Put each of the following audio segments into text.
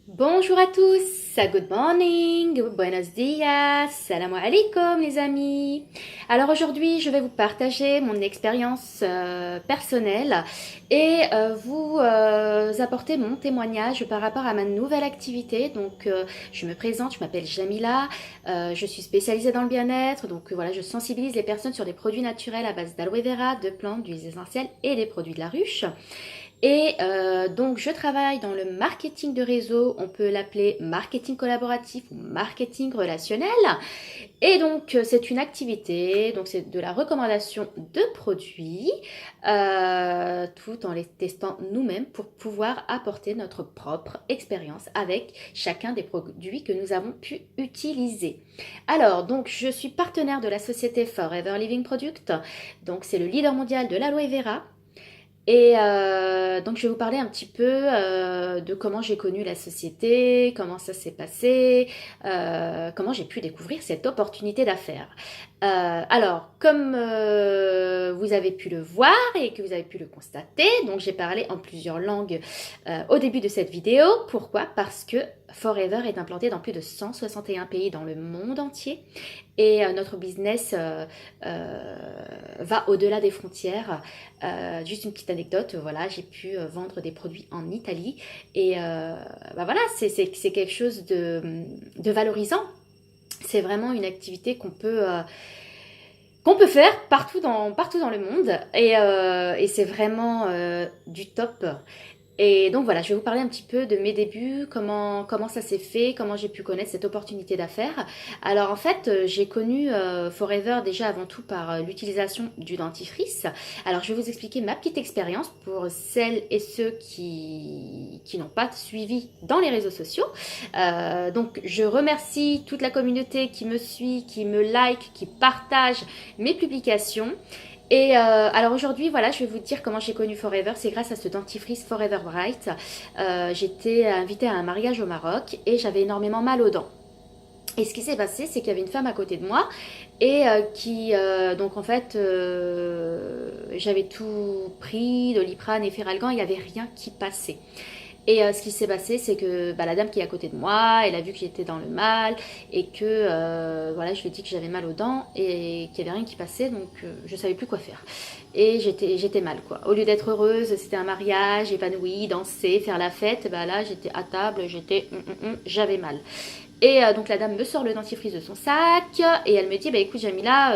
Bonjour à tous, good morning, buenos dias, salam alaikum les amis. Alors aujourd'hui je vais vous partager mon expérience personnelle et vous apporter mon témoignage par rapport à ma nouvelle activité. Donc je me présente, je m'appelle Jamila, je suis spécialisée dans le bien-être. Donc voilà, je sensibilise les personnes sur des produits naturels à base d'aloe vera, de plantes, d'huiles essentielles et des produits de la ruche. Et donc je travaille dans le marketing de réseau, on peut l'appeler marketing collaboratif ou marketing relationnel. Et donc c'est une activité, donc c'est de la recommandation de produits, tout en les testant nous-mêmes pour pouvoir apporter notre propre expérience avec chacun des produits que nous avons pu utiliser. Alors donc je suis partenaire de la société Forever Living Product, donc c'est le leader mondial de l'aloe vera. Et donc je vais vous parler un petit peu de comment j'ai connu la société, comment ça s'est passé, comment j'ai pu découvrir cette opportunité d'affaires. Alors, comme vous avez pu le voir et que vous avez pu le constater, donc j'ai parlé en plusieurs langues au début de cette vidéo. Pourquoi? Parce que Forever est implanté dans plus de 161 pays dans le monde entier et notre business va au-delà des frontières. Juste une petite anecdote, voilà, j'ai pu vendre des produits en Italie et voilà, c'est quelque chose de valorisant. C'est vraiment une activité qu'on peut faire partout dans le monde et c'est vraiment du top. Et donc voilà, je vais vous parler un petit peu de mes débuts, comment ça s'est fait, comment j'ai pu connaître cette opportunité d'affaires. Alors en fait, j'ai connu Forever déjà avant tout par l'utilisation du dentifrice. Alors je vais vous expliquer ma petite expérience pour celles et ceux qui n'ont pas suivi dans les réseaux sociaux. Donc je remercie toute la communauté qui me suit, qui me like, qui partage mes publications. Et alors aujourd'hui, voilà, je vais vous dire comment j'ai connu Forever. C'est grâce à ce dentifrice Forever Bright. J'étais invitée à un mariage au Maroc et j'avais énormément mal aux dents. Et ce qui s'est passé, c'est qu'il y avait une femme à côté de moi et donc en fait, j'avais tout pris, Doliprane et Feralgan, il n'y avait rien qui passait. Et ce qui s'est passé, c'est que la dame qui est à côté de moi, elle a vu que j'étais dans le mal et que voilà, je lui ai dit que j'avais mal aux dents et qu'il n'y avait rien qui passait, donc je savais plus quoi faire. Et j'étais mal quoi. Au lieu d'être heureuse, c'était un mariage, épanouie, danser, faire la fête, là j'étais à table, j'avais mal. Et donc la dame me sort le dentifrice de son sac et elle me dit écoute Jamila,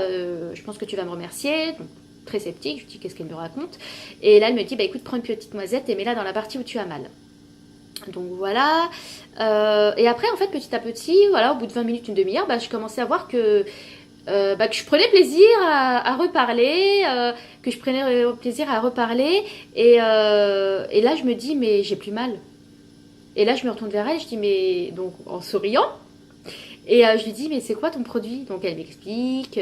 je pense que tu vas me remercier. Donc, très sceptique, je lui dis qu'est-ce qu'elle me raconte. Et là elle me dit écoute prends une petite noisette et mets-la dans la partie où tu as mal. Donc voilà. Et après, en fait, petit à petit, voilà, au bout de 20 minutes, une demi-heure, je commençais à voir que je prenais plaisir à reparler, que je prenais plaisir à reparler. Et là, je me dis, mais j'ai plus mal. Et là, je me retourne vers elle, je dis, mais donc en souriant, et je lui dis, mais c'est quoi ton produit? Donc elle m'explique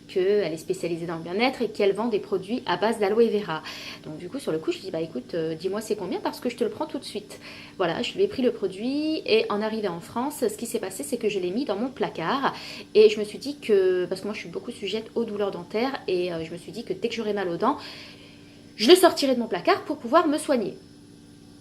qu'elle est spécialisée dans le bien-être et qu'elle vend des produits à base d'aloe vera. Donc du coup, sur le coup, je lui dis, écoute, dis-moi c'est combien parce que je te le prends tout de suite. Voilà, je lui ai pris le produit et en arrivant en France, ce qui s'est passé, c'est que je l'ai mis dans mon placard et je me suis dit que, parce que moi je suis beaucoup sujette aux douleurs dentaires et je me suis dit que dès que j'aurais mal aux dents, je le sortirais de mon placard pour pouvoir me soigner.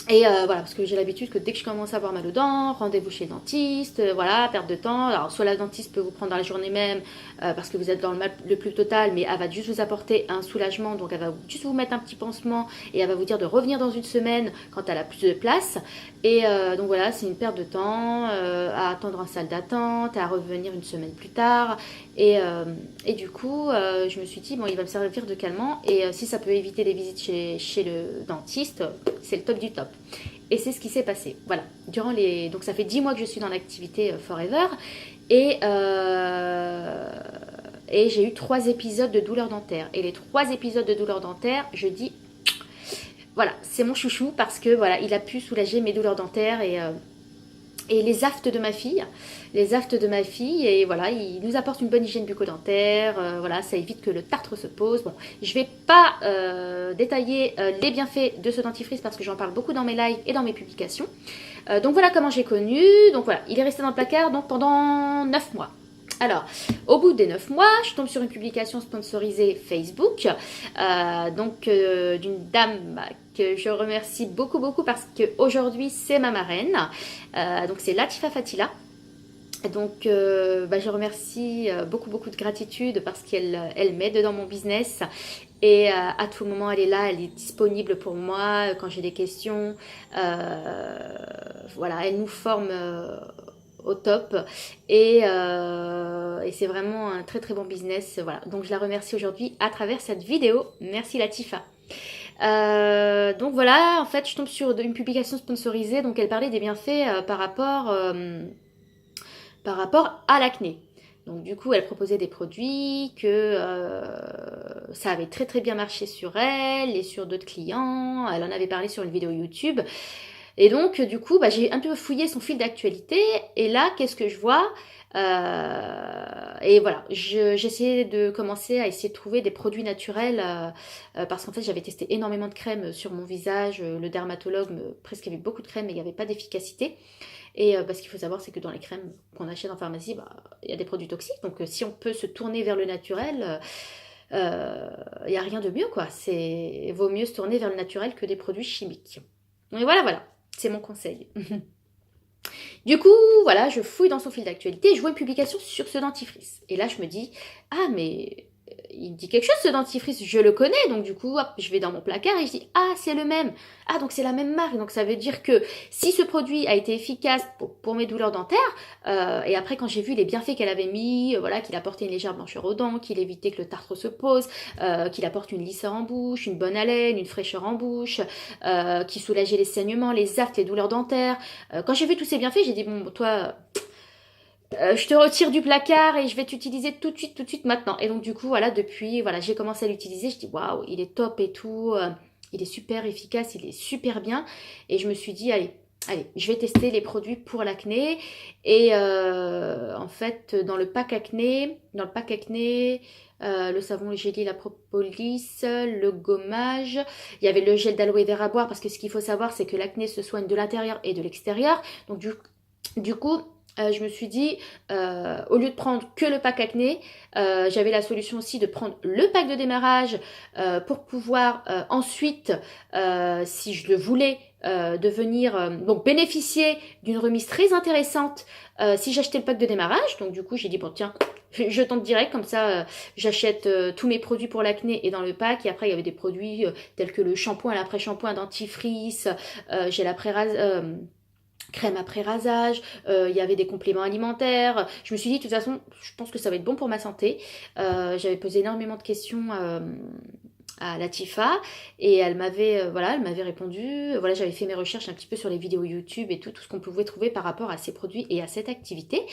Et voilà, parce que j'ai l'habitude que dès que je commence à avoir mal aux dents, rendez-vous chez le dentiste, voilà, perte de temps. Alors, soit la dentiste peut vous prendre dans la journée même parce que vous êtes dans le mal le plus total, mais elle va juste vous apporter un soulagement. Donc, elle va juste vous mettre un petit pansement et elle va vous dire de revenir dans une semaine quand elle a plus de place. Et donc, voilà, c'est une perte de temps à attendre en salle d'attente, à revenir une semaine plus tard. Et du coup, je me suis dit, bon, il va me servir de calmant. Et si ça peut éviter les visites chez le dentiste, c'est le top du top. Et c'est ce qui s'est passé. Voilà. Donc ça fait 10 mois que je suis dans l'activité Forever. Et, et j'ai eu 3 épisodes de douleurs dentaires. Et les 3 épisodes de douleurs dentaires, je dis, voilà, c'est mon chouchou parce que voilà, il a pu soulager mes douleurs dentaires et les aftes de ma fille. Les aftes de ma fille, et voilà, il nous apporte une bonne hygiène bucco-dentaire, voilà, ça évite que le tartre se pose. Bon, je vais pas détailler les bienfaits de ce dentifrice parce que j'en parle beaucoup dans mes lives et dans mes publications. Donc voilà comment j'ai connu. Donc voilà, il est resté dans le placard donc pendant 9 mois. Alors, au bout des 9 mois, je tombe sur une publication sponsorisée Facebook, d'une dame que je remercie beaucoup, beaucoup parce qu'aujourd'hui, c'est ma marraine. Donc, c'est Latifa Fatila. Donc, je remercie beaucoup, beaucoup de gratitude parce qu'elle m'aide dans mon business. Et à tout moment, elle est là, elle est disponible pour moi quand j'ai des questions. Voilà, elle nous forme au top. Et c'est vraiment un très, très bon business. Voilà, donc je la remercie aujourd'hui à travers cette vidéo. Merci Latifa. Donc voilà, en fait, je tombe sur une publication sponsorisée. Donc elle parlait des bienfaits par rapport à l'acné. Donc du coup, elle proposait des produits que ça avait très très bien marché sur elle et sur d'autres clients. Elle en avait parlé sur une vidéo YouTube. Et donc du coup, j'ai un peu fouillé son fil d'actualité. Et là, qu'est-ce que je vois? Et voilà, j'essayais de commencer à essayer de trouver des produits naturels parce qu'en fait j'avais testé énormément de crèmes sur mon visage. Le dermatologue me prescrivait beaucoup de crèmes mais il n'y avait pas d'efficacité. Et ce qu'il faut savoir, c'est que dans les crèmes qu'on achète en pharmacie, il y a des produits toxiques. Donc si on peut se tourner vers le naturel, il n'y a rien de mieux, quoi. Il vaut mieux se tourner vers le naturel que des produits chimiques. Et voilà, c'est mon conseil. Du coup, voilà, je fouille dans son fil d'actualité et je vois une publication sur ce dentifrice. Et là, je me dis, ah, mais il dit quelque chose ce dentifrice, je le connais. Donc du coup, hop, je vais dans mon placard et je dis, ah, c'est le même. Ah, donc c'est la même marque. Donc ça veut dire que si ce produit a été efficace pour mes douleurs dentaires, et après quand j'ai vu les bienfaits qu'elle avait mis, voilà, qu'il apportait une légère blancheur aux dents, qu'il évitait que le tartre se pose, qu'il apporte une lisseur en bouche, une bonne haleine, une fraîcheur en bouche, qui soulageait les saignements, les aphtes, les douleurs dentaires. Quand j'ai vu tous ces bienfaits, j'ai dit, bon, toi... je te retire du placard et je vais t'utiliser tout de suite maintenant. Et donc du coup, voilà, depuis, voilà, j'ai commencé à l'utiliser. Je dis waouh, il est top et tout. Il est super efficace, il est super bien. Et je me suis dit, allez, je vais tester les produits pour l'acné. Et en fait, dans le pack acné, le savon, le gelé, la propolis, le gommage. Il y avait le gel d'aloe vera à boire parce que ce qu'il faut savoir, c'est que l'acné se soigne de l'intérieur et de l'extérieur. Donc du coup, je me suis dit, au lieu de prendre que le pack acné, j'avais la solution aussi de prendre le pack de démarrage pour pouvoir ensuite, si je le voulais, donc bénéficier d'une remise très intéressante si j'achetais le pack de démarrage. Donc du coup, j'ai dit, bon tiens, je tente direct, comme ça j'achète tous mes produits pour l'acné et dans le pack. Et après, il y avait des produits tels que le shampoing, l'après-shampoing, dentifrice, gel après-rasage, crème après rasage, il y avait des compléments alimentaires. Je me suis dit, de toute façon, je pense que ça va être bon pour ma santé. J'avais posé énormément de questions à Latifa et elle m'avait répondu. Voilà, j'avais fait mes recherches un petit peu sur les vidéos YouTube et tout ce qu'on pouvait trouver par rapport à ces produits et à cette activité.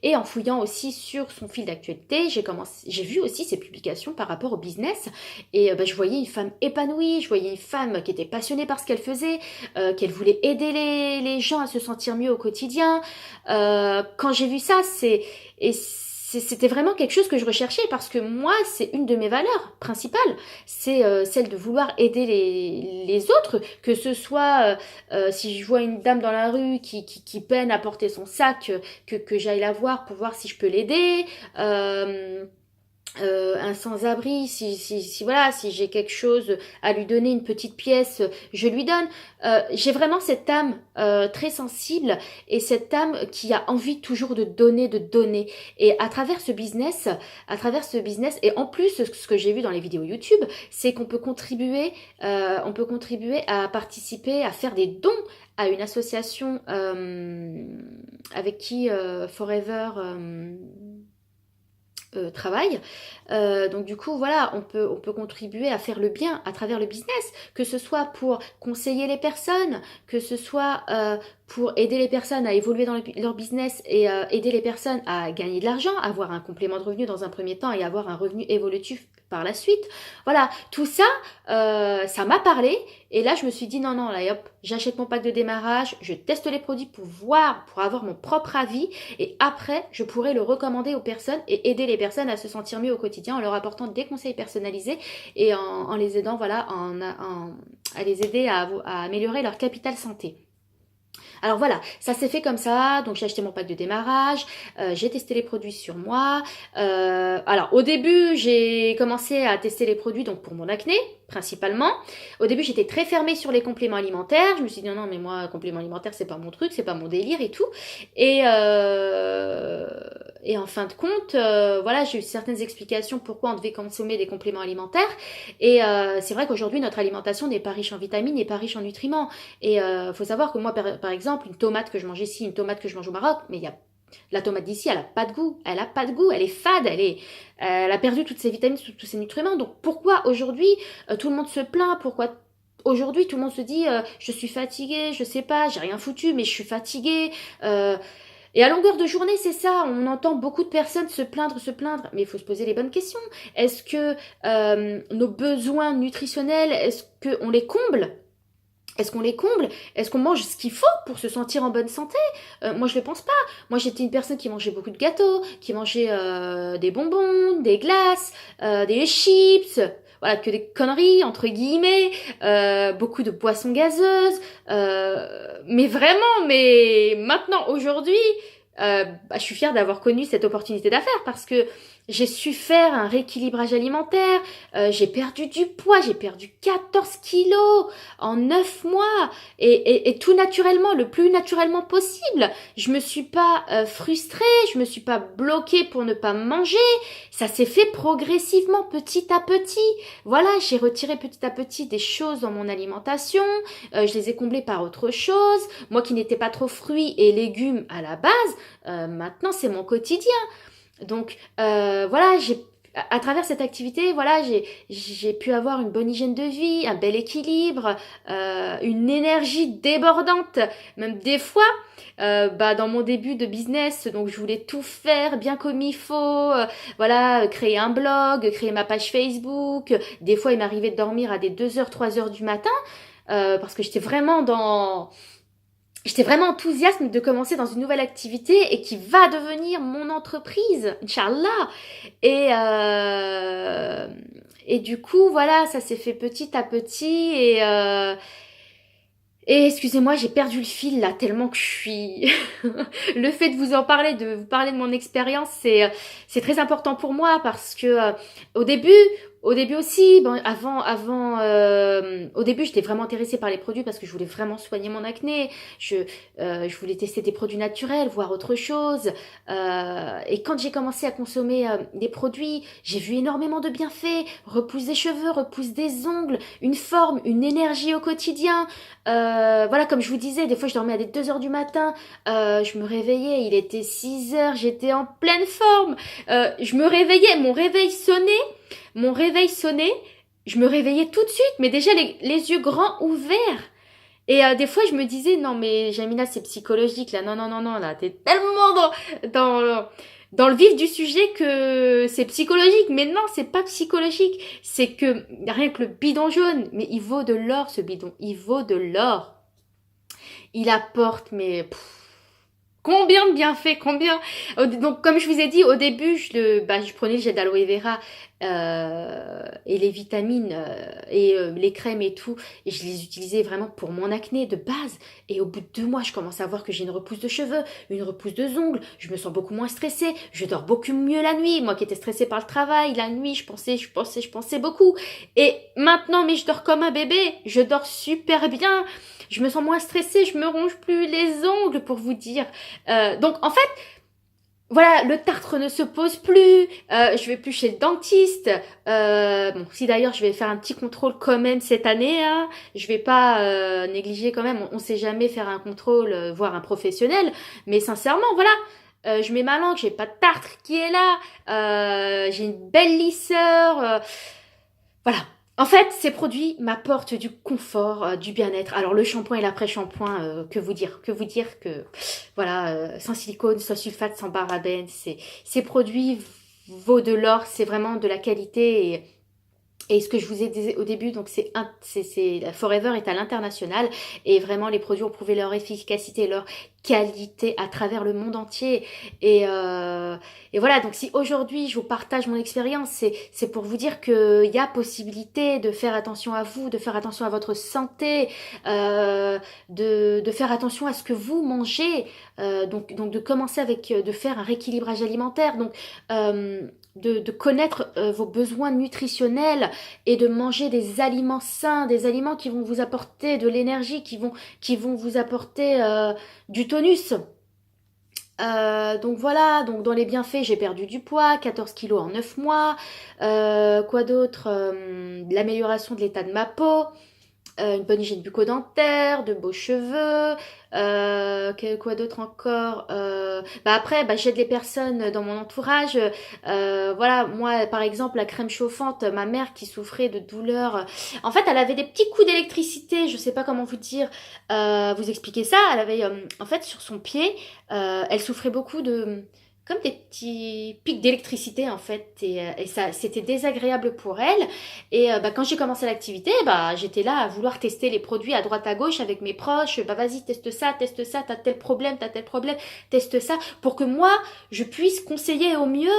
Et en fouillant aussi sur son fil d'actualité, j'ai vu aussi ses publications par rapport au business et je voyais une femme épanouie, je voyais une femme qui était passionnée par ce qu'elle faisait, qu'elle voulait aider les gens à se sentir mieux au quotidien. Quand j'ai vu ça, c'était vraiment quelque chose que je recherchais parce que moi, c'est une de mes valeurs principales. C'est celle de vouloir aider les autres, que ce soit si je vois une dame dans la rue qui peine à porter son sac, que j'aille la voir pour voir si je peux l'aider. Un sans-abri, si voilà, si j'ai quelque chose à lui donner, une petite pièce, je lui donne. J'ai vraiment cette âme très sensible et cette âme qui a envie toujours de donner. Et à travers ce business, et en plus ce que j'ai vu dans les vidéos YouTube, c'est qu'on peut contribuer à participer, à faire des dons à une association avec qui Forever travail. Donc du coup, voilà, on peut contribuer à faire le bien à travers le business, que ce soit pour conseiller les personnes, que ce soit pour aider les personnes à évoluer dans leur business et aider les personnes à gagner de l'argent, avoir un complément de revenu dans un premier temps et avoir un revenu évolutif par la suite. Voilà, tout ça, ça m'a parlé. Et là, je me suis dit, non, là, hop, j'achète mon pack de démarrage, je teste les produits pour avoir mon propre avis. Et après, je pourrai le recommander aux personnes et aider les personnes à se sentir mieux au quotidien en leur apportant des conseils personnalisés et en les aidant, voilà, à les aider à améliorer leur capital santé. Alors voilà, ça s'est fait comme ça, donc j'ai acheté mon pack de démarrage, j'ai testé les produits sur moi. Alors au début, j'ai commencé à tester les produits donc pour mon acné. principalement. Au début, j'étais très fermée sur les compléments alimentaires. Je me suis dit non, mais moi, compléments alimentaires, c'est pas mon truc, c'est pas mon délire et tout. Et, euh, et en fin de compte, voilà, j'ai eu certaines explications pourquoi on devait consommer des compléments alimentaires. Et c'est vrai qu'aujourd'hui, notre alimentation n'est pas riche en vitamines, n'est pas riche en nutriments. Et faut savoir que moi, par exemple, une tomate que je mange ici, une tomate que je mange au Maroc, mais il y a la tomate d'ici, elle a pas de goût. Elle a pas de goût. Elle est fade. Elle a perdu toutes ses vitamines, tous ses nutriments. Donc pourquoi aujourd'hui tout le monde se plaint? Pourquoi aujourd'hui tout le monde se dit je suis fatiguée, je sais pas, j'ai rien foutu, mais je suis fatiguée. Et à longueur de journée, c'est ça. On entend beaucoup de personnes se plaindre, se plaindre. Mais il faut se poser les bonnes questions. Est-ce que nos besoins nutritionnels, est-ce qu'on les comble? Est-ce qu'on les comble? Est-ce qu'on mange ce qu'il faut pour se sentir en bonne santé? Moi, je ne le pense pas. Moi, j'étais une personne qui mangeait beaucoup de gâteaux, qui mangeait des bonbons, des glaces, des chips, voilà, que des conneries, entre guillemets, beaucoup de boissons gazeuses. Mais vraiment, mais maintenant, aujourd'hui, je suis fière d'avoir connu cette opportunité d'affaires parce que j'ai su faire un rééquilibrage alimentaire, j'ai perdu du poids, j'ai perdu 14 kilos en 9 mois et tout naturellement, le plus naturellement possible. Je me suis pas frustrée, je me suis pas bloquée pour ne pas manger. Ça s'est fait progressivement, petit à petit. Voilà, j'ai retiré petit à petit des choses dans mon alimentation, je les ai comblées par autre chose. Moi qui n'étais pas trop fruits et légumes à la base, maintenant c'est mon quotidien. Donc voilà, à travers cette activité, voilà, j'ai pu avoir une bonne hygiène de vie, un bel équilibre, une énergie débordante, même des fois. Dans mon début de business, donc je voulais tout faire bien comme il faut, voilà, créer un blog, créer ma page Facebook. Des fois, il m'arrivait de dormir à des 2 heures, 3 heures du matin, parce que j'étais vraiment enthousiaste de commencer dans une nouvelle activité et qui va devenir mon entreprise, Inch'Allah. Et, euh, et du coup, voilà, ça s'est fait petit à petit. Et excusez-moi, j'ai perdu le fil là, tellement que je suis... Le fait de vous en parler, de vous parler de mon expérience, c'est très important pour moi parce que au début, au début aussi, bon, au début, j'étais vraiment intéressée par les produits parce que je voulais vraiment soigner mon acné. Je voulais tester des produits naturels, voir autre chose. Et quand j'ai commencé à consommer des produits, j'ai vu énormément de bienfaits. Repousse des cheveux, repousse des ongles, une forme, une énergie au quotidien. Voilà, comme je vous disais, des fois je dormais à des 2 heures du matin, je me réveillais, il était 6 heures, j'étais en pleine forme. Je me réveillais, mon réveil sonnait, je me réveillais tout de suite, mais déjà les yeux grands ouverts. Et des fois, je me disais, non, mais Jamila, c'est psychologique, là. Non, non, non, non, là, t'es tellement dans le vif du sujet que c'est psychologique. Mais non, c'est pas psychologique. C'est que rien que le bidon jaune, mais il vaut de l'or, ce bidon. Il vaut de l'or. Il apporte, mais combien de bienfaits, combien. Donc, comme je vous ai dit, au début, je prenais le gel d'aloe vera et les vitamines les crèmes et tout. Et je les utilisais vraiment pour mon acné de base. Et au bout de 2 mois, je commence à voir que j'ai une repousse de cheveux, une repousse de ongles. Je me sens beaucoup moins stressée. Je dors beaucoup mieux la nuit. Moi qui étais stressée par le travail, la nuit, je pensais beaucoup. Et maintenant, mais je dors comme un bébé. Je dors super bien. Je me sens moins stressée, je me ronge plus les ongles pour vous dire. Donc en fait, voilà, le tartre ne se pose plus, je vais plus chez le dentiste. Bon, si d'ailleurs je vais faire un petit contrôle quand même cette année, hein, je vais pas négliger quand même, on sait jamais faire un contrôle, voir un professionnel, mais sincèrement, voilà. Je mets ma langue, j'ai pas de tartre qui est là, j'ai une belle lisseur, voilà. En fait, ces produits m'apportent du confort, du bien-être. Alors le shampoing et l'après-shampoing, que vous dire que voilà, sans silicone, sans sulfate, sans parabènes, ces produits vaut de l'or, c'est vraiment de la qualité et ce que je vous ai dit au début, donc Forever est à l'international et vraiment les produits ont prouvé leur efficacité, leur qualité à travers le monde entier. Et voilà, donc si aujourd'hui je vous partage mon expérience, c'est pour vous dire qu'il y a possibilité de faire attention à vous, de faire attention à votre santé, de faire attention à ce que vous mangez, donc de commencer avec, de faire un rééquilibrage alimentaire. Donc de connaître vos besoins nutritionnels et de manger des aliments sains, des aliments qui vont vous apporter de l'énergie, qui vont vous apporter du tonus. Donc voilà, donc dans les bienfaits, j'ai perdu du poids, 14 kilos en 9 mois. Quoi d'autre? L'amélioration de l'état de ma peau, une bonne hygiène bucco-dentaire, de beaux cheveux, quoi d'autre encore? Après, j'aide les personnes dans mon entourage. Voilà, moi, par exemple, la crème chauffante, ma mère qui souffrait de douleurs. En fait, elle avait des petits coups d'électricité, je sais pas comment vous dire, vous expliquer ça. Elle avait, en fait, sur son pied, elle souffrait beaucoup de comme des petits pics d'électricité en fait et ça c'était désagréable pour elle et quand j'ai commencé l'activité j'étais là à vouloir tester les produits à droite à gauche avec mes proches, vas-y teste ça, t'as tel problème, teste ça pour que moi je puisse conseiller au mieux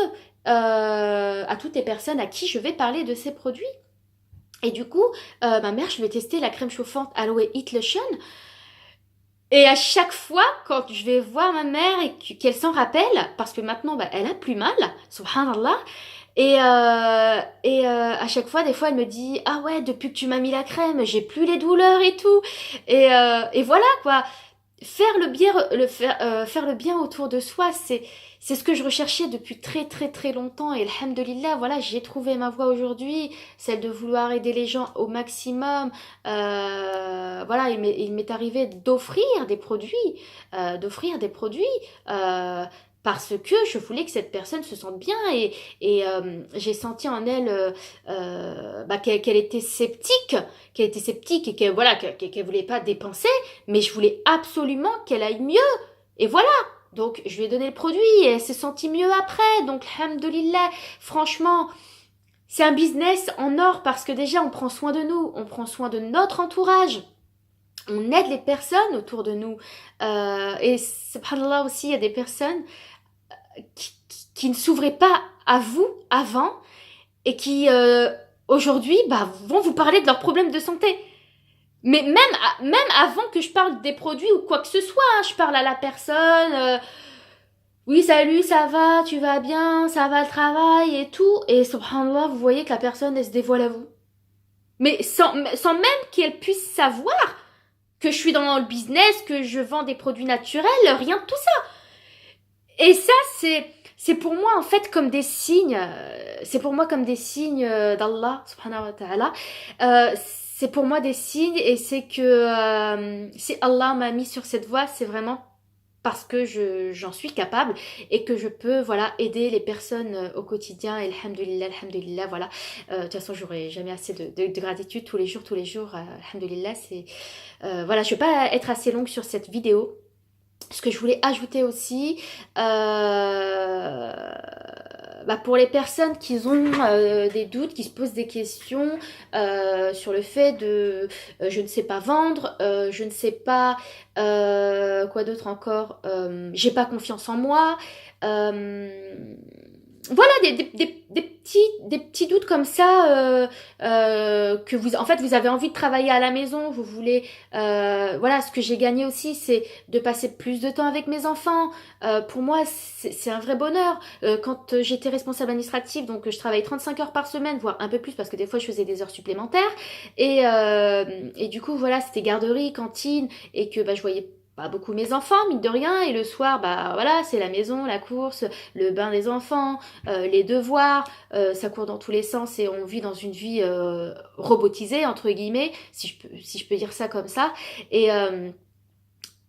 à toutes les personnes à qui je vais parler de ces produits. Et du coup ma mère, je vais tester la crème chauffante Aloe Heat Lotion. Et à chaque fois, quand je vais voir ma mère et qu'elle s'en rappelle, parce que maintenant, elle a plus mal, subhanallah, à chaque fois, des fois, elle me dit, ah ouais, depuis que tu m'as mis la crème, j'ai plus les douleurs et tout. Et voilà, quoi. Faire le bien autour de soi, c'est ce que je recherchais depuis très très très longtemps et alhamdulillah, voilà, j'ai trouvé ma voie aujourd'hui, celle de vouloir aider les gens au maximum. Voilà, il m'est arrivé d'offrir des produits parce que je voulais que cette personne se sente bien et j'ai senti en elle qu'elle était sceptique, et qu'elle voilà, qu'elle voulait pas dépenser, mais je voulais absolument qu'elle aille mieux. Et voilà. Donc, je lui ai donné le produit et elle s'est sentie mieux après. Donc, alhamdoulilah, franchement, c'est un business en or parce que déjà, on prend soin de nous, on prend soin de notre entourage, on aide les personnes autour de nous. Et subhanallah aussi, il y a des personnes qui ne s'ouvraient pas à vous avant et qui, aujourd'hui, vont vous parler de leurs problèmes de santé. Mais même avant que je parle des produits ou quoi que ce soit, je parle à la personne. Oui, salut, ça va, tu vas bien, ça va le travail et tout. Et subhanallah, vous voyez que la personne, elle se dévoile à vous. Mais sans même qu'elle puisse savoir que je suis dans le business, que je vends des produits naturels, rien de tout ça. Et ça, c'est pour moi en fait comme des signes. C'est pour moi comme des signes d'Allah, subhanahu wa ta'ala. C'est pour moi des signes et c'est que si Allah m'a mis sur cette voie, c'est vraiment parce que j'en suis capable et que je peux voilà aider les personnes au quotidien et alhamdulillah voilà. De toute façon j'aurai jamais assez de gratitude tous les jours alhamdulillah. C'est voilà, je vais pas être assez longue sur cette vidéo. Ce que je voulais ajouter aussi, pour les personnes qui ont des doutes, qui se posent des questions sur le fait de je ne sais pas vendre, je ne sais pas quoi d'autre encore, j'ai pas confiance en moi. Voilà des petits doutes comme ça que vous en fait vous avez envie de travailler à la maison, vous voulez voilà, ce que j'ai gagné aussi c'est de passer plus de temps avec mes enfants. Pour moi c'est un vrai bonheur. Quand j'étais responsable administrative, donc je travaillais 35 heures par semaine, voire un peu plus parce que des fois je faisais des heures supplémentaires et du coup voilà, c'était garderie, cantine et que je voyais pas beaucoup mes enfants, mine de rien, et le soir, voilà, c'est la maison, la course, le bain des enfants, les devoirs, ça court dans tous les sens et on vit dans une vie robotisée, entre guillemets, si je peux dire ça comme ça.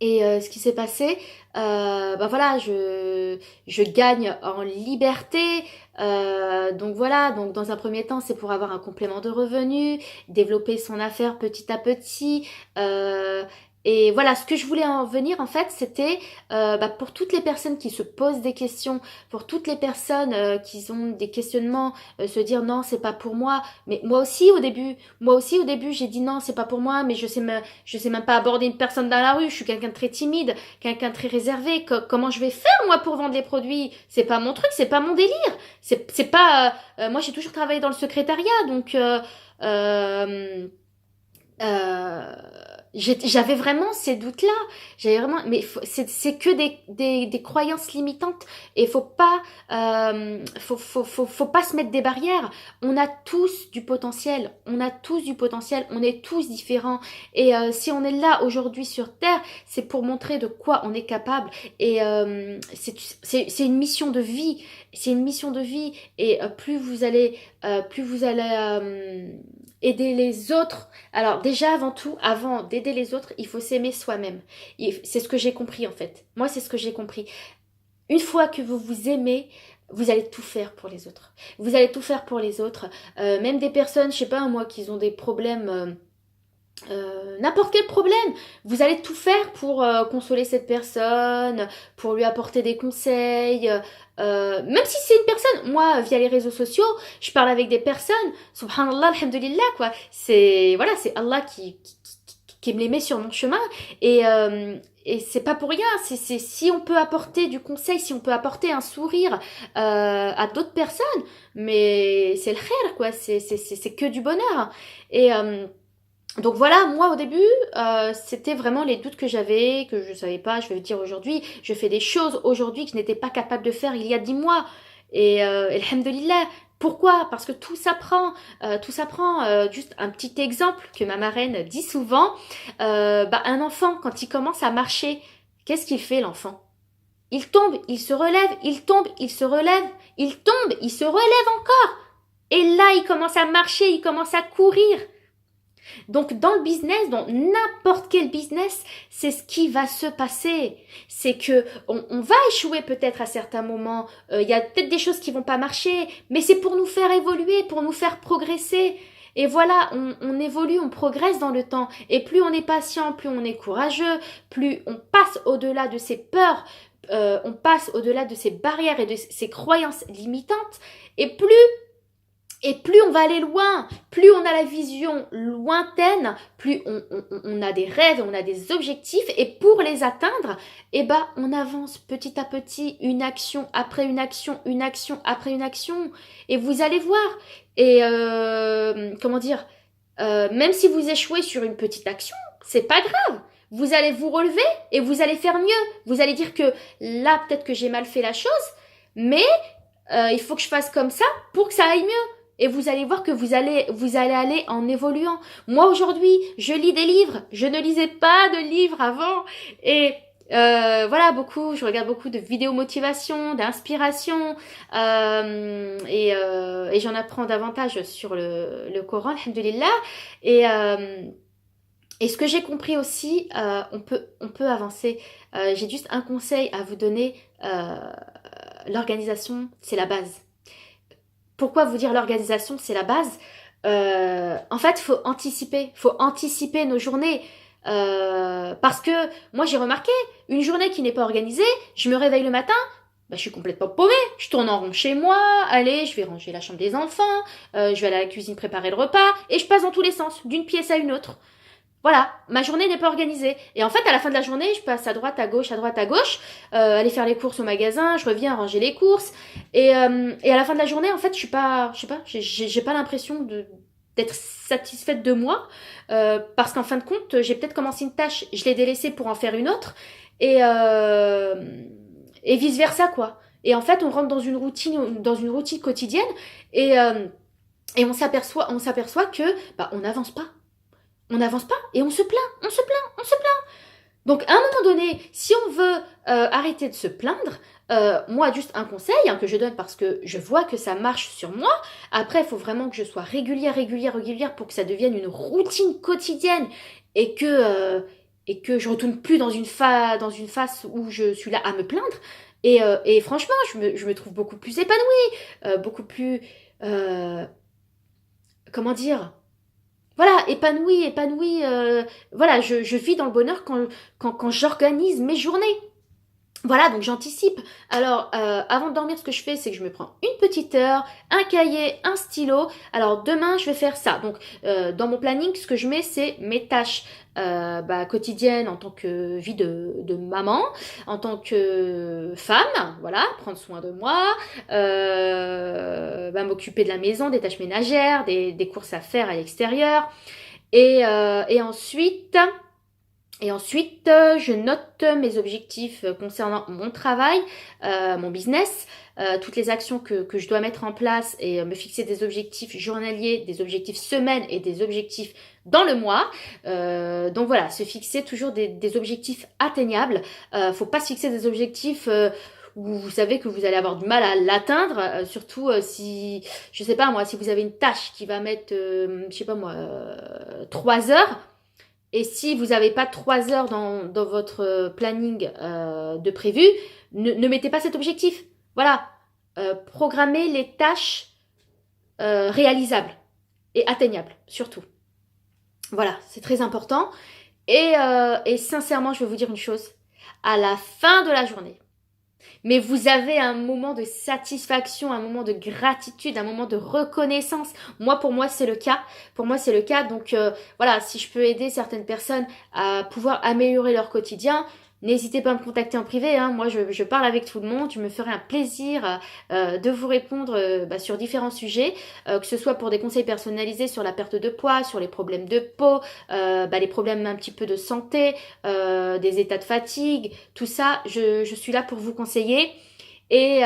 Ce qui s'est passé, voilà, je gagne en liberté. Donc voilà, donc dans un premier temps, c'est pour avoir un complément de revenus, développer son affaire petit à petit. Et voilà, ce que je voulais en venir en fait, c'était pour toutes les personnes qui se posent des questions, pour toutes les personnes qui ont des questionnements, se dire non, c'est pas pour moi. Mais moi aussi au début, j'ai dit non, c'est pas pour moi, mais je sais même pas aborder une personne dans la rue. Je suis quelqu'un de très timide, quelqu'un de très réservé. Comment je vais faire moi pour vendre les produits? C'est pas mon truc, c'est pas mon délire. C'est pas. Moi, j'ai toujours travaillé dans le secrétariat, donc. Euh, j'avais vraiment ces doutes-là. J'avais vraiment, mais c'est que des croyances limitantes et faut pas se mettre des barrières. On a tous du potentiel, on a tous du potentiel, on est tous différents. Et si on est là aujourd'hui sur Terre, c'est pour montrer de quoi on est capable. Et c'est une mission de vie. C'est une mission de vie. Et plus vous allez aider les autres. Alors déjà, avant tout, avant d'aider les autres, il faut s'aimer soi-même. C'est ce que j'ai compris en fait. Moi, c'est ce que j'ai compris. Une fois que vous vous aimez, vous allez tout faire pour les autres. Vous allez tout faire pour les autres. Même des personnes, je sais pas moi, qui ont des problèmes... n'importe quel problème, vous allez tout faire pour consoler cette personne, pour lui apporter des conseils, même si c'est une personne, moi via les réseaux sociaux, je parle avec des personnes, subhanallah, alhamdulillah quoi, c'est voilà, c'est Allah qui me les met sur mon chemin et c'est pas pour rien, c'est si on peut apporter du conseil, si on peut apporter un sourire à d'autres personnes, mais c'est le khair quoi, c'est que du bonheur et donc voilà, moi au début, c'était vraiment les doutes que j'avais, que je savais pas, je vais dire aujourd'hui, je fais des choses aujourd'hui que je n'étais pas capable de faire il y a 10 mois. Et alhamdoulilah, pourquoi? Parce que tout s'apprend. Juste un petit exemple que ma marraine dit souvent, un enfant, quand il commence à marcher, qu'est-ce qu'il fait l'enfant? Il tombe, il se relève, il tombe, il se relève, il tombe, il se relève encore. Et là, il commence à marcher, il commence à courir. Donc dans le business, dans n'importe quel business, c'est ce qui va se passer. C'est que on va échouer peut-être à certains moments. Il y a peut-être des choses qui vont pas marcher, mais c'est pour nous faire évoluer, pour nous faire progresser. Et voilà, on évolue, on progresse dans le temps. Et plus on est patient, plus on est courageux, plus on passe au-delà de ses peurs, on passe au-delà de ses barrières et de ses croyances limitantes. Et plus on va aller loin, plus on a la vision lointaine, plus on a des rêves, on a des objectifs, et pour les atteindre, on avance petit à petit, une action après une action, une action après une action, et vous allez voir. Et comment dire, même si vous échouez sur une petite action, c'est pas grave. Vous allez vous relever et vous allez faire mieux. Vous allez dire que là, peut-être que j'ai mal fait la chose, mais il faut que je fasse comme ça pour que ça aille mieux. Et vous allez voir que vous allez aller en évoluant. Moi aujourd'hui, je lis des livres. Je ne lisais pas de livres avant. Et voilà, je regarde beaucoup de vidéos motivation, d'inspiration. Et j'en apprends davantage sur le Coran, alhamdulillah. Et ce que j'ai compris aussi, on peut avancer. J'ai juste un conseil à vous donner. L'organisation, c'est la base. Pourquoi vous dire l'organisation, c'est la base? En fait, faut anticiper nos journées. Parce que moi, j'ai remarqué, une journée qui n'est pas organisée, je me réveille le matin, je suis complètement paumée. Je tourne en rond chez moi, allez, je vais ranger la chambre des enfants, je vais aller à la cuisine préparer le repas, et je passe dans tous les sens, d'une pièce à une autre. Voilà, ma journée n'est pas organisée. Et en fait, à la fin de la journée, je passe à droite, à gauche, aller faire les courses au magasin, je reviens ranger les courses. Et à la fin de la journée, en fait, je sais pas, j'ai pas l'impression d'être satisfaite de moi. Parce qu'en fin de compte, j'ai peut-être commencé une tâche, je l'ai délaissée pour en faire une autre. Et vice-versa, quoi. Et en fait, on rentre dans une routine quotidienne. Et on s'aperçoit que on n'avance pas. On n'avance pas et on se plaint. Donc à un moment donné, si on veut arrêter de se plaindre, moi juste un conseil que je donne parce que je vois que ça marche sur moi. Après, il faut vraiment que je sois régulière pour que ça devienne une routine quotidienne et que je retourne plus dans une phase où je suis là à me plaindre. Et franchement, je me trouve beaucoup plus épanouie, beaucoup plus comment dire, voilà, épanouie, voilà, je vis dans le bonheur quand j'organise mes journées. Voilà, donc j'anticipe. Alors, avant de dormir, ce que je fais, c'est que je me prends une petite heure, un cahier, un stylo. Alors, demain, je vais faire ça. Donc, dans mon planning, ce que je mets, c'est mes tâches quotidiennes en tant que vie de maman, en tant que femme, voilà, prendre soin de moi, m'occuper de la maison, des tâches ménagères, des courses à faire à l'extérieur. Et ensuite... Et ensuite, je note mes objectifs concernant mon travail, mon business, toutes les actions que je dois mettre en place et me fixer des objectifs journaliers, des objectifs semaines et des objectifs dans le mois. Donc voilà, se fixer toujours des objectifs atteignables. Faut pas se fixer des objectifs où vous savez que vous allez avoir du mal à l'atteindre, surtout si, je sais pas moi, si vous avez une tâche qui va mettre, je sais pas moi, 3 heures. Et si vous n'avez pas 3 heures dans votre planning de prévu, ne mettez pas cet objectif. Voilà. Programmez les tâches réalisables et atteignables, surtout. Voilà, c'est très important. Et sincèrement, je vais vous dire une chose. À la fin de la journée, mais vous avez un moment de satisfaction, un moment de gratitude, un moment de reconnaissance. Pour moi, c'est le cas. Pour moi, c'est le cas. Donc, voilà, si je peux aider certaines personnes à pouvoir améliorer leur quotidien, n'hésitez pas à me contacter en privé. Hein. Moi, je parle avec tout le monde. Je me ferai un plaisir de vous répondre sur différents sujets, que ce soit pour des conseils personnalisés sur la perte de poids, sur les problèmes de peau, les problèmes un petit peu de santé, des états de fatigue, tout ça. Je suis là pour vous conseiller. Et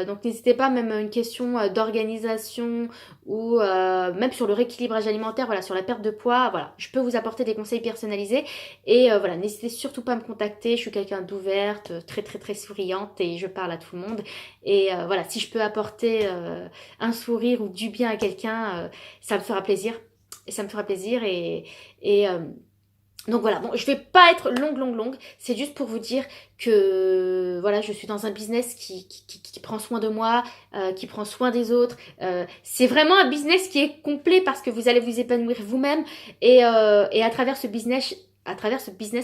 donc n'hésitez pas, même une question d'organisation ou même sur le rééquilibrage alimentaire, voilà, sur la perte de poids, voilà, je peux vous apporter des conseils personnalisés. Et voilà, n'hésitez surtout pas à me contacter, je suis quelqu'un d'ouverte, très très très souriante et je parle à tout le monde. Et voilà, si je peux apporter un sourire ou du bien à quelqu'un, ça me fera plaisir. Et ça me fera plaisir et donc voilà, bon, je vais pas être longue, c'est juste pour vous dire que voilà, je suis dans un business qui prend soin de moi, qui prend soin des autres. C'est vraiment un business qui est complet parce que vous allez vous épanouir vous-même et à travers ce business,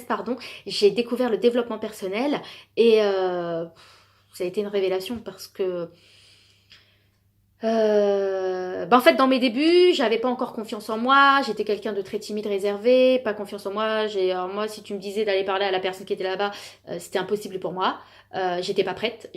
pardon, j'ai découvert le développement personnel et ça a été une révélation parce que en fait, dans mes débuts, j'avais pas encore confiance en moi. J'étais quelqu'un de très timide, réservé, pas confiance en moi. Alors moi, si tu me disais d'aller parler à la personne qui était là-bas, c'était impossible pour moi. J'étais pas prête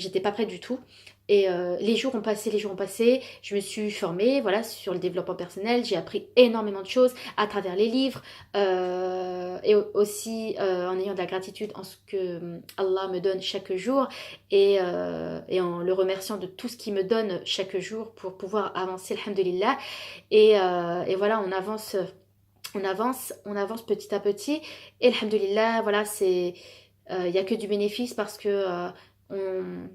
du tout. Et les jours ont passé, les jours ont passé. Je me suis formée, voilà, sur le développement personnel. J'ai appris énormément de choses à travers les livres et aussi en ayant de la gratitude en ce que Allah me donne chaque jour et en le remerciant de tout ce qu'il me donne chaque jour pour pouvoir avancer, alhamdulillah. Et voilà, on avance petit à petit. Et alhamdulillah, voilà, il n'y a que du bénéfice parce que on,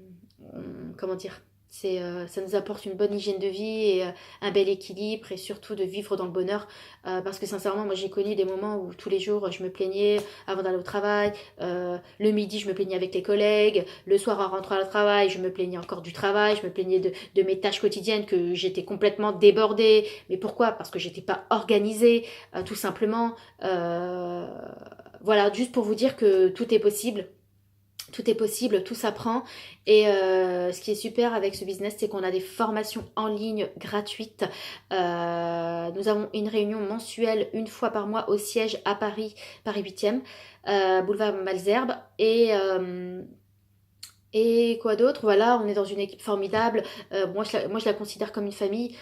comment dire, ça nous apporte une bonne hygiène de vie et un bel équilibre et surtout de vivre dans le bonheur. Parce que sincèrement, moi j'ai connu des moments où tous les jours je me plaignais avant d'aller au travail, le midi je me plaignais avec les collègues, le soir en rentrant au travail je me plaignais encore du travail, je me plaignais de mes tâches quotidiennes que j'étais complètement débordée. Mais pourquoi? Parce que j'étais pas organisée, tout simplement. Voilà, juste pour vous dire que tout est possible. Tout est possible, tout s'apprend. Et ce qui est super avec ce business, c'est qu'on a des formations en ligne gratuites. Nous avons une réunion mensuelle une fois par mois au siège à Paris, Paris 8e, boulevard Malesherbes. Et quoi d'autre? Voilà, on est dans une équipe formidable. Moi, je la considère comme une famille,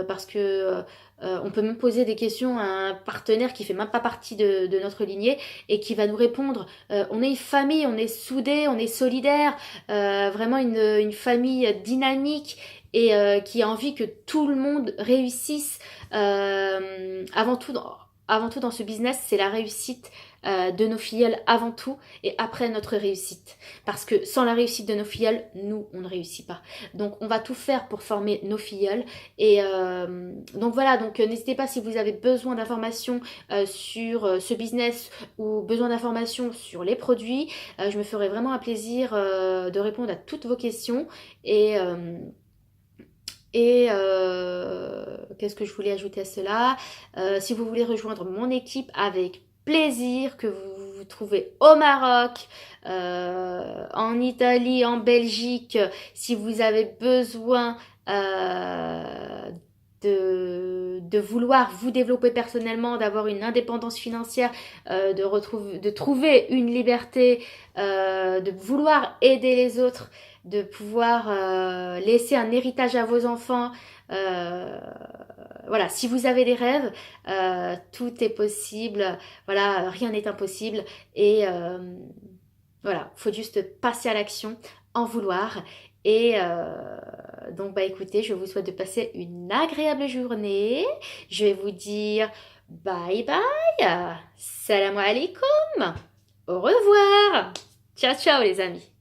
parce que on peut même poser des questions à un partenaire qui fait même pas partie de notre lignée et qui va nous répondre. On est une famille, on est soudés, on est solidaires, vraiment une famille dynamique et qui a envie que tout le monde réussisse. Avant tout dans ce business, c'est la réussite de nos filleuls avant tout et après notre réussite. Parce que sans la réussite de nos filleuls, nous, on ne réussit pas. Donc, on va tout faire pour former nos filleuls. Et donc voilà, donc n'hésitez pas si vous avez besoin d'informations sur ce business ou besoin d'informations sur les produits. Je me ferai vraiment un plaisir de répondre à toutes vos questions. Et qu'est-ce que je voulais ajouter à cela? Si vous voulez rejoindre mon équipe avec plaisir, que vous vous trouvez au Maroc, en Italie, en Belgique, si vous avez besoin de vouloir vous développer personnellement, d'avoir une indépendance financière, de trouver une liberté, de vouloir aider les autres, de pouvoir laisser un héritage à vos enfants, euh, voilà, si vous avez des rêves, tout est possible. Voilà, rien n'est impossible. Et voilà, faut juste passer à l'action, en vouloir. Et donc, bah écoutez, je vous souhaite de passer une agréable journée. Je vais vous dire bye bye, salam alaikum, au revoir. Ciao, ciao les amis.